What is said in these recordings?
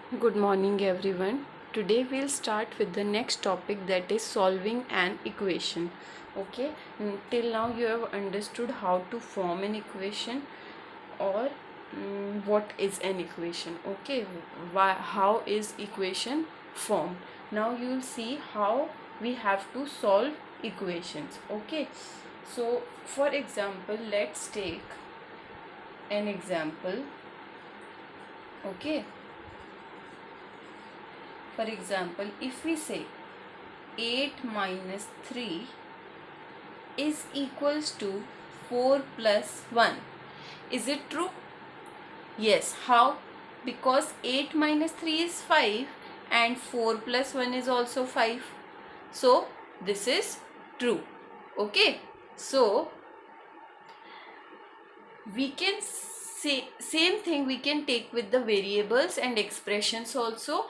Good morning everyone. Today we'll start with the next topic, that is solving an equation. Okay, till now you have understood how to form an equation or what is an equation. Okay, how is equation formed. Now you will see how we have to solve equations. Okay, so for example, let's take an example. Okay, for example, if we say 8 minus 3 is equals to 4 plus 1. Is it true? Yes. How? Because 8 minus 3 is 5 and 4 plus 1 is also 5. So, this is true. Okay. So, we can say same thing we can take with the variables and expressions also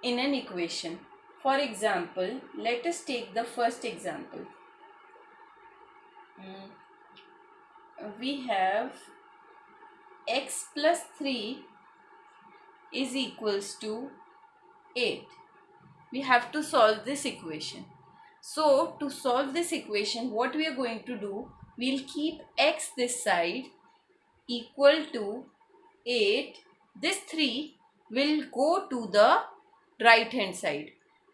in an equation. For example, let us take the first example. We have x plus 3 is equals to 8. We have to solve this equation. So to solve this equation, what we are going to do, we'll keep x this side equal to 8. This 3 will go to the right hand side.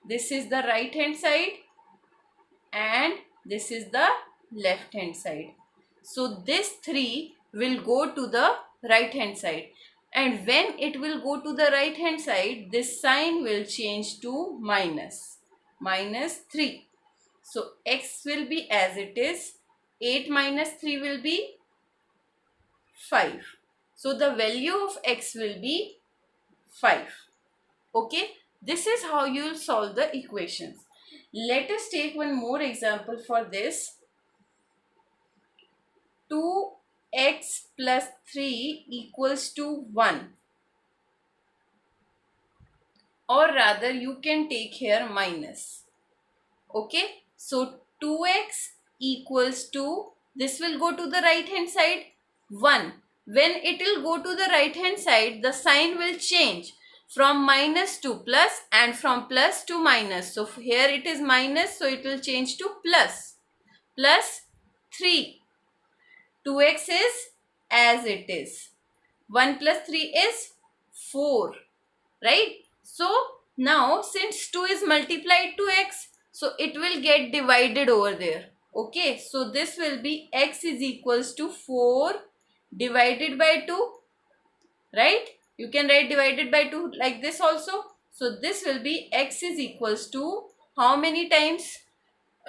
This is the right hand side and this is the left hand side. So this 3 will go to the right hand side, and when it will go to the right hand side, this sign will change to minus 3. So x will be as it is. 8 minus 3 will be 5. So the value of x will be 5. Okay, this is how you will solve the equations. Let us take one more example for this. 2x plus 3 equals to 1, or rather you can take here minus. Okay, so 2x equals to, this will go to the right hand side, 1. When it will go to the right hand side, the sign will change from minus to plus and from plus to minus. So here it is minus, so it will change to plus 3. 2x is as it is. 1 plus 3 is 4. Right? So now since 2 is multiplied to x, so it will get divided over there. Okay. So this will be x is equals to 4 divided by 2. Right? You can write divided by 2 like this also. So this will be x is equals to how many times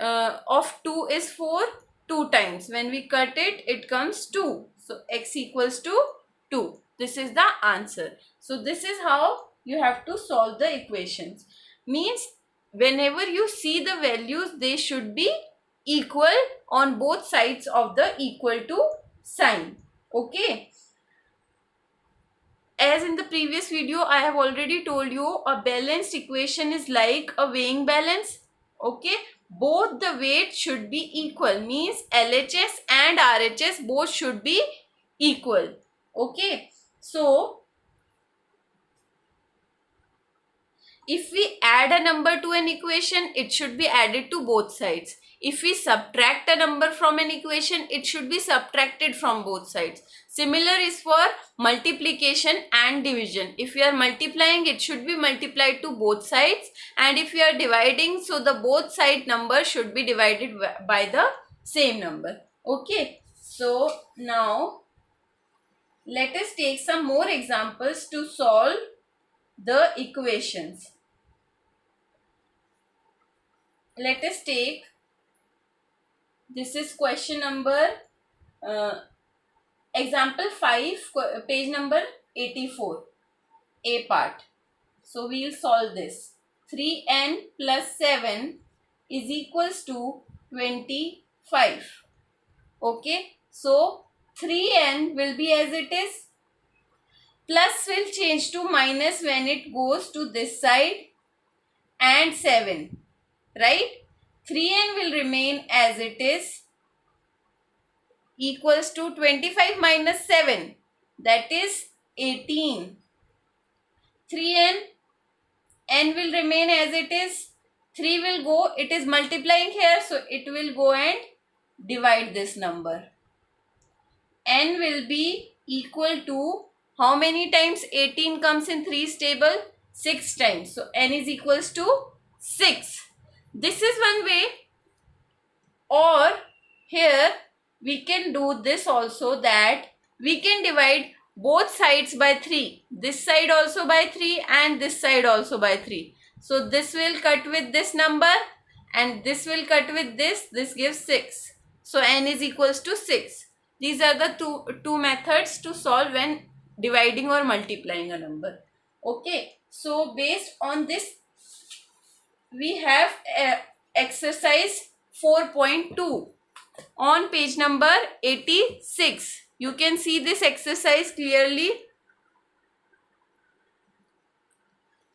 of 2 is 4? 2 times. When we cut it, it comes 2. So x equals to 2. This is the answer. So this is how you have to solve the equations. Means whenever you see the values, they should be equal on both sides of the equal to sign. Okay. As in the previous video, I have already told you, a balanced equation is like a weighing balance. Okay, both the weights should be equal, means LHS and RHS both should be equal. Okay, so if we add a number to an equation, it should be added to both sides. If we subtract a number from an equation, it should be subtracted from both sides. Similar is for multiplication and division. If we are multiplying, it should be multiplied to both sides, and if we are dividing, so the both side number should be divided by the same number. Okay, so now let us take some more examples to solve the equations. Let us take, this is question number example 5, page number 84, A part. So we will solve this. 3n plus 7 is equals to 25. Okay, so 3n will be as it is. Plus will change to minus when it goes to this side, and 7. Right? 3n will remain as it is, equals to 25 minus 7, that is 18. 3n n will remain as it is. 3 will go, it is multiplying here, so it will go and divide this number. N will be equal to, how many times 18 comes in 3's table? 6 times. So n is equals to 6. This is one way. Or here we can do this also, that we can divide both sides by 3. This side also by 3 and this side also by 3. So this will cut with this number and this will cut with this. This gives 6. So n is equals to 6. These are the two methods to solve when dividing or multiplying a number. Okay. So based on this, we have exercise 4.2 on page number 86. You can see this exercise clearly,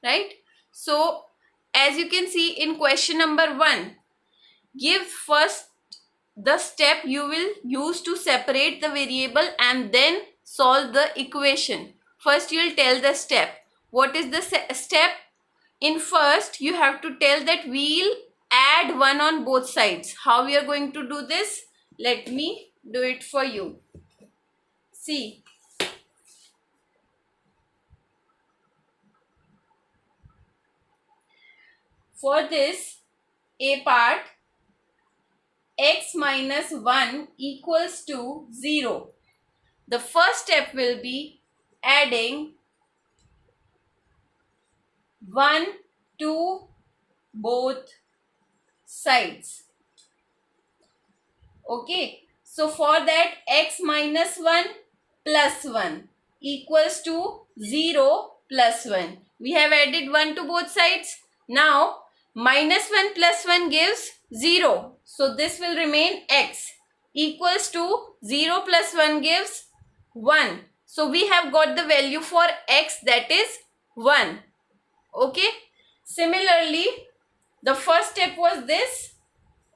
right? So as you can see in question number 1, give first the step you will use to separate the variable and then solve the equation. First you will tell the step. What is the step? In first you have to tell that we'll add 1 on both sides. How we are going to do this? Let me do it for you. See. For this, a part, x minus 1 equals to 0. The first step will be adding 1 to both sides. Okay. So for that, x minus 1 plus 1 equals to 0 plus 1. We have added 1 to both sides. Now minus 1 plus 1 gives 0. So this will remain x equals to 0 plus 1 gives 1. So we have got the value for x, that is 1. Okay. Similarly, the first step was this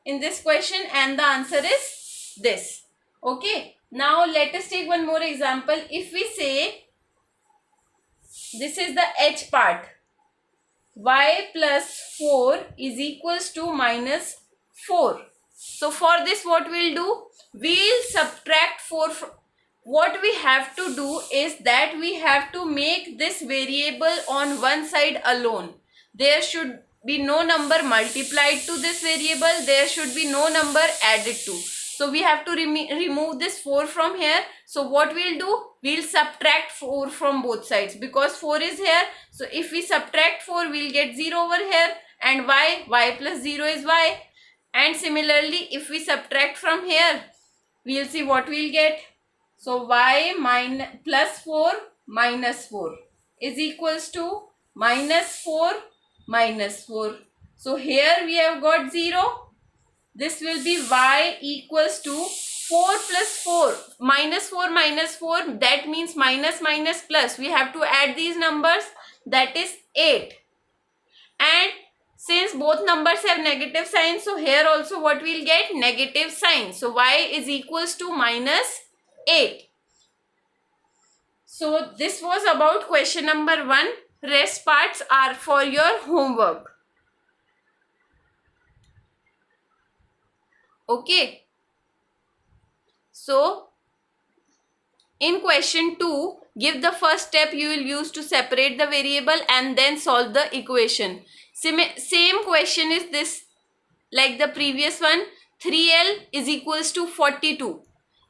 in this question and the answer is this. Okay. Now let us take one more example. If we say this is the h part, y plus 4 is equals to minus 4. So for this what we'll do? We'll subtract 4 from. What we have to do is that we have to make this variable on one side alone. There should be no number multiplied to this variable. There should be no number added to. So we have to remove this 4 from here. So what we'll do? We'll subtract 4 from both sides because 4 is here. So if we subtract 4, we'll get 0 over here. And y plus 0 is y. And similarly, if we subtract from here, we'll see what we'll get. So y plus 4 minus 4 is equals to minus 4 minus 4. So here we have got 0. This will be y equals to 4 plus 4. Minus 4 minus 4. That means minus minus plus. We have to add these numbers. That is 8. And since both numbers have negative sign, so here also what we'll get? Negative sign. So y is equals to minus 8. So this was about question number 1. Rest parts are for your homework. Okay. So in question 2, give the first step you will use to separate the variable and then solve the equation. Same question is this like the previous one. 3L is equals to 42.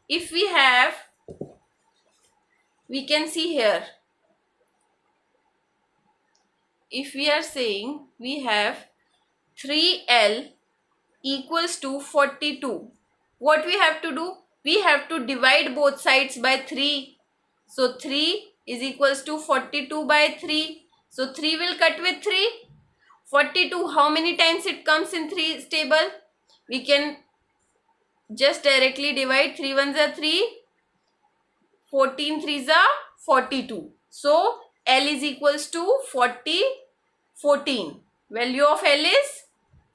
If we have, we can see here, if we are saying we have 3L equals to 42, what we have to do? We have to divide both sides by 3. So 3 is equals to 42 by 3. So 3 will cut with 3. 42, how many times it comes in 3's table? We can just directly divide. 3 ones are 3. 14 threes are 42. So L is equals to 14. Value of L is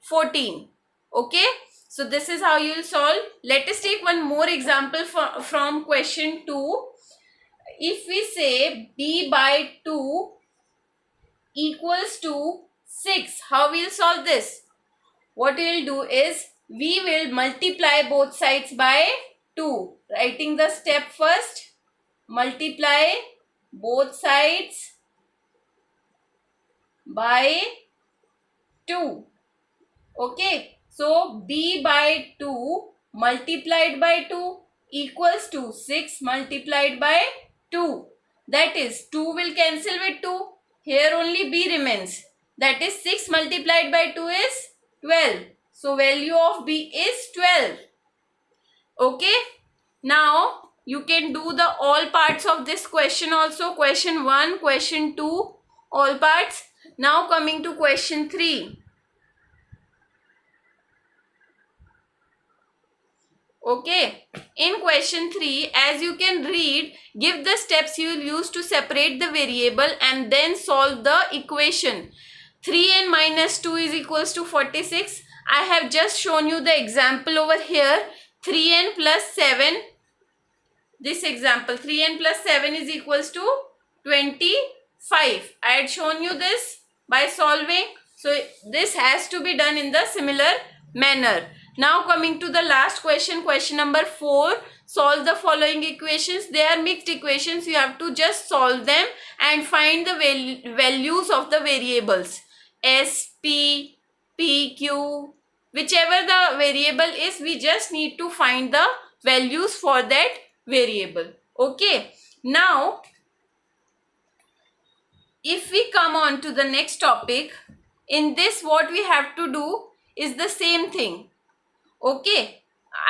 14. Okay. So this is how you will solve. Let us take one more example from question 2. If we say b by 2 equals to 6. How we'll solve this? What we'll do is we will multiply both sides by 2. Writing the step first. Multiply both sides by 2. Okay. So b by 2 multiplied by 2 equals to 6 multiplied by 2. That is 2 will cancel with 2. Here only b remains. That is 6 multiplied by 2 is 12. So value of b is 12. Okay. Now you can do the all parts of this question also. Question 1, question 2, all parts. Now coming to question 3. Okay, in question 3, as you can read, give the steps you will use to separate the variable and then solve the equation. 3n minus 2 is equals to 46. I have just shown you the example over here. 3n plus 7. This example, 3n plus 7 is equals to 25. I had shown you this by solving. So this has to be done in the similar manner. Now coming to the last question, question number 4. Solve the following equations. They are mixed equations. You have to just solve them and find the values of the variables. S, P, P, Q, whichever the variable is, we just need to find the values for that variable. Okay. Now, if we come on to the next topic, in this what we have to do is the same thing. Okay,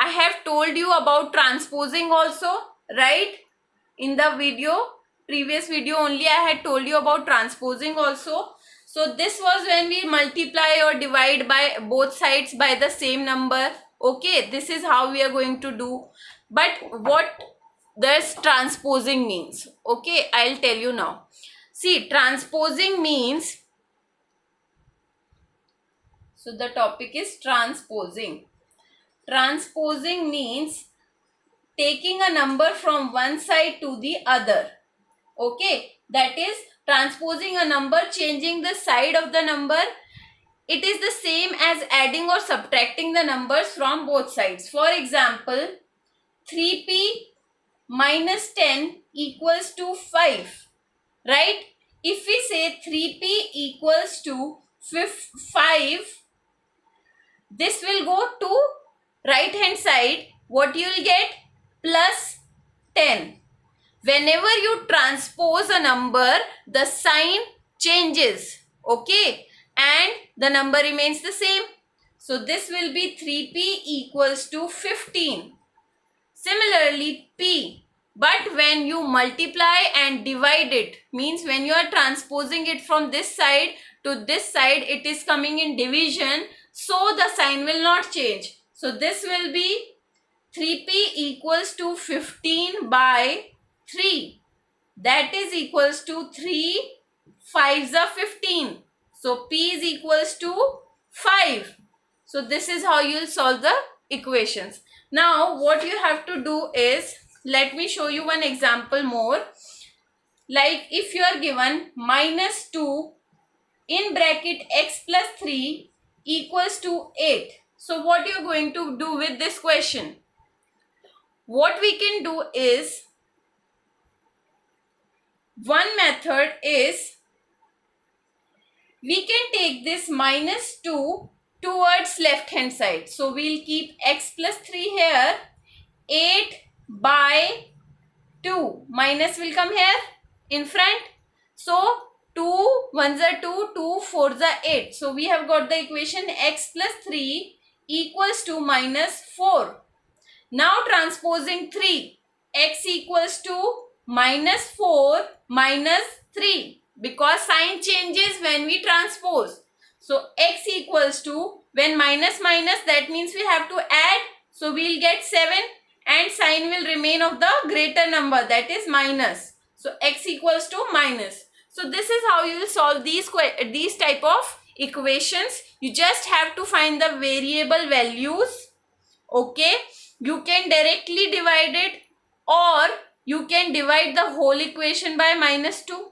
I have told you about transposing also, right? In the previous video only I had told you about transposing also. So this was when we multiply or divide by both sides by the same number. Okay, this is how we are going to do. But what does transposing means? Okay, I'll tell you now. See, transposing means, so the topic is transposing. Transposing means taking a number from one side to the other. Okay, that is transposing a number, changing the side of the number. It is the same as adding or subtracting the numbers from both sides. For example, 3p minus 10 equals to 5. Right? If we say 3p equals to 5, this will go to right hand side. What you will get? Plus 10. Whenever you transpose a number, the sign changes. Okay? And the number remains the same. So this will be 3p equals to 15. Similarly, p. But when you multiply and divide it, means when you are transposing it from this side to this side, it is coming in division. So the sign will not change. So this will be 3p equals to 15 by 3. That is equals to 3 5s are 15. So p is equals to 5. So this is how you will solve the equations. Now what you have to do is, let me show you one example more. Like if you are given minus 2 in bracket x plus 3 equals to 8. So what you are going to do with this question? What we can do is, one method is, we can take this minus 2 towards left hand side. So we'll keep x plus 3 here. 8 by 2. Minus will come here in front. So 2 1s are 2, 2 4s are 8. So we have got the equation x plus 3 equals to minus 4. Now transposing 3. X equals to minus 4 minus 3. Because sign changes when we transpose. So x equals to, when minus minus, that means we have to add. So we'll get 7 and sign will remain of the greater number, that is minus. So x equals to minus. So this is how you will solve these type of equations. You just have to find the variable values. Okay. You can directly divide it, or you can divide the whole equation by minus 2.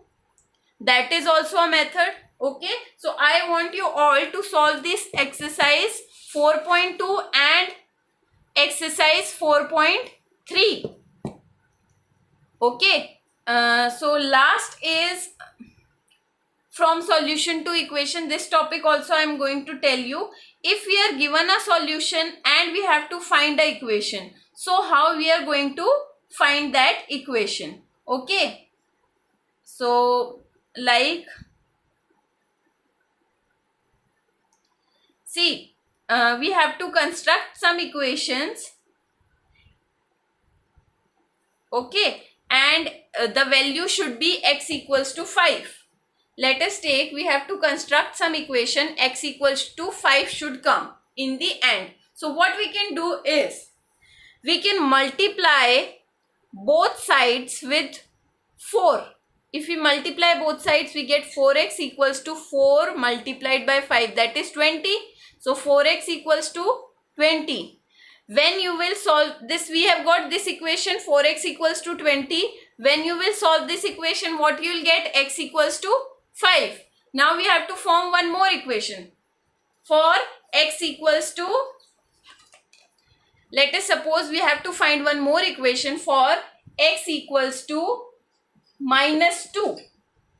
That is also a method. Okay, so I want you all to solve this exercise 4.2 and exercise 4.3. Okay, so last is from solution to equation. This topic also I am going to tell you. If we are given a solution and we have to find the equation, so how we are going to find that equation. Okay, so like, see, we have to construct some equations. Okay, and the value should be x equals to 5. Let us take, we have to construct some equation, x equals to 5 should come in the end. So what we can do is, we can multiply both sides with 4. If we multiply both sides, we get 4x equals to 4 multiplied by 5, that is 20. So 4x equals to 20. When you will solve this, we have got this equation 4x equals to 20. When you will solve this equation, what you will get? X equals to 5. Now we have to form one more equation for x equals to, let us suppose we have to find one more equation for x equals to minus 2.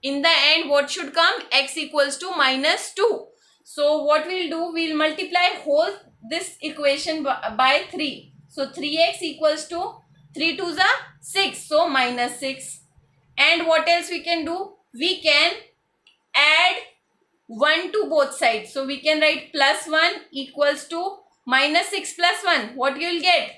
In the end, what should come? X equals to minus 2. So what we'll do, we'll multiply whole this equation by 3. So 3x equals to 3 2s are 6. So minus 6. And what else we can do? We can add 1 to both sides. So we can write plus 1 equals to minus 6 plus 1. What you will get?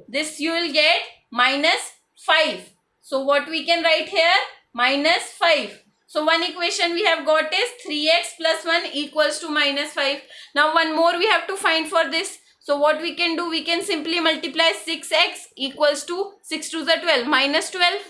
This you will get minus 5. So what we can write here? Minus 5. So one equation we have got is 3x plus 1 equals to minus 5. Now one more we have to find for this. So what we can do? We can simply multiply 6x equals to 6 to the 12 minus 12.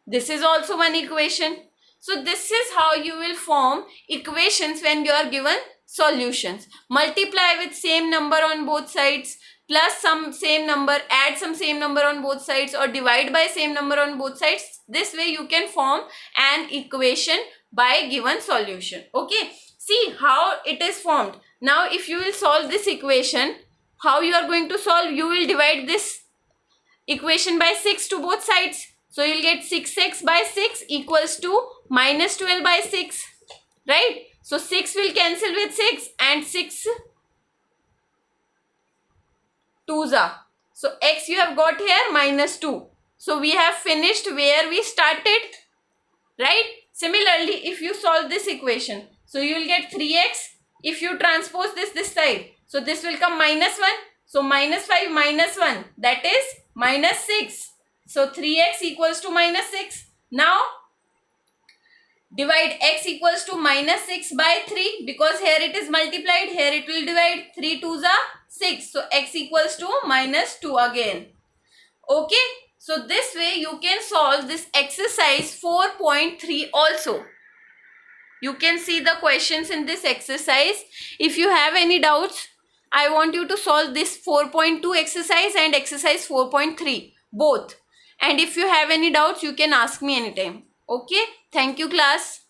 This is also one equation. So this is how you will form equations when you are given solutions. Multiply with same number on both sides, plus some same number, add some same number on both sides, or divide by same number on both sides. This way you can form an equation by given solution. Okay, see how it is formed. Now if you will solve this equation, how you are going to solve? You will divide this equation by 6 to both sides. So you will get 6x by 6 equals to minus 12 by 6. Right? So 6 will cancel with 6 and 6 2s are. So x you have got here minus 2. So we have finished where we started. Right? Similarly, if you solve this equation, so you will get 3x. If you transpose this side, so this will come minus 1. So minus 5 minus 1, that is minus 6. So 3x equals to minus 6. Now divide x equals to minus 6 by 3, because here it is multiplied, here it will divide. 3 2s are 6. So x equals to minus 2 again. Okay. So this way you can solve this exercise 4.3 also. You can see the questions in this exercise. If you have any doubts, I want you to solve this 4.2 exercise and exercise 4.3 both. And if you have any doubts, you can ask me anytime. Okay. Thank you, class.